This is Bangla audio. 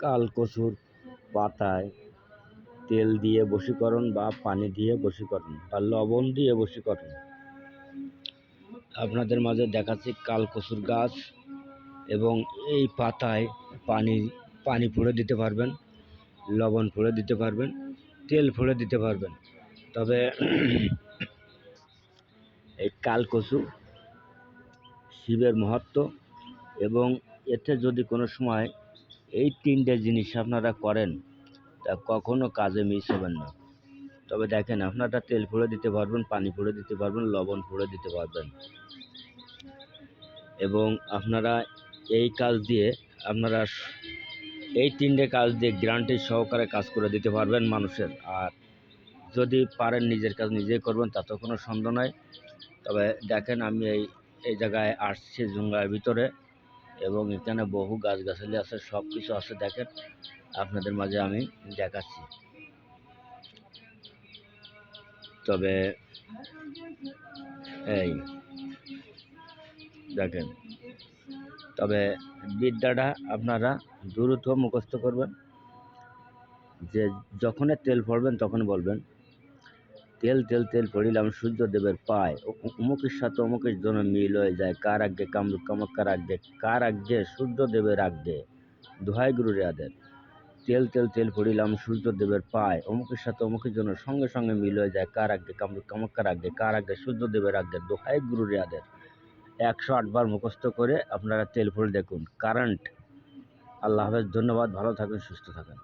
কালকচুর পাতায় তেল দিয়ে বশীকরণ বা পানি দিয়ে বশীকরণ বা লবণ দিয়ে বশীকরণ। আপনাদের মাঝে দেখাচ্ছি কালকচুর গাছ, এবং এই পাতায় পানি ফুঁড়ে দিতে পারবেন, লবণ ফুঁড়ে দিতে পারবেন, তেল ফুঁড়ে দিতে পারবেন। তবে এই কালকচু শিবের মাহাত্ম্য, এবং এতে যদি কোনো সময় এই তিনটে জিনিস আপনারা করেন তা কখনো কাজে মিস হবেন না। তবে দেখেন, আপনারা তেল ফুঁড়ে দিতে পারবেন, পানি ফুঁড়ে দিতে পারবেন, লবণ ফুঁড়ে দিতে পারবেন, এবং আপনারা এই কাজ দিয়ে আপনারা এই তিনটে কাজ দিয়ে গ্যারান্টি সহকারে কাজ করে দিতে পারবেন মানুষের। আর যদি পারেন নিজের কাজ নিজেই করবেন, তাতে কোনো সন্দেহ নাই। তবে দেখেন, আমি এই জায়গায় আসছি জঙ্গলের ভিতরে, এবং এখানে বহু গাছগাছালি আছে, সব কিছু আছে। দেখেন, আপনাদের মাঝে আমি দেখাচ্ছি। তবে এই দেখেন, তবে বিদ্যাটা আপনারা দ্রুত মুখস্থ করবেন, যে যখনই তেল পড়বেন তখন বলবেন, তেল তেল তেল পড়িলাম সূর্যদেবের পায়, অমুকের সাথে অমুকের জন্য মিল হয়ে যায়, কার আজ্ঞে কামরূপ কামাক্ষার আজ্ঞে, কার আজ্ঞে সূর্যদেবের আজ্ঞে, দোহাই গুরু রেয়াদের। তেল তেল তেল পড়িলাম সূর্যদেবের পায়, অমুকের সাথে অমুকের জন্য সঙ্গে সঙ্গে মিল হয়ে যায়, কার আজ্ঞে কামরূপ কামাক্ষার আজ্ঞে, কার আজ্ঞে সূর্যদেবের আজ্ঞে, দোহাই গুরু রেয়াদের। 108 বার মুখস্থ করে আপনারা তেল পড়ে দেখুন, কারেন্ট। আল্লাহ হাফেজ, ধন্যবাদ, ভালো থাকুন, সুস্থ থাকুন।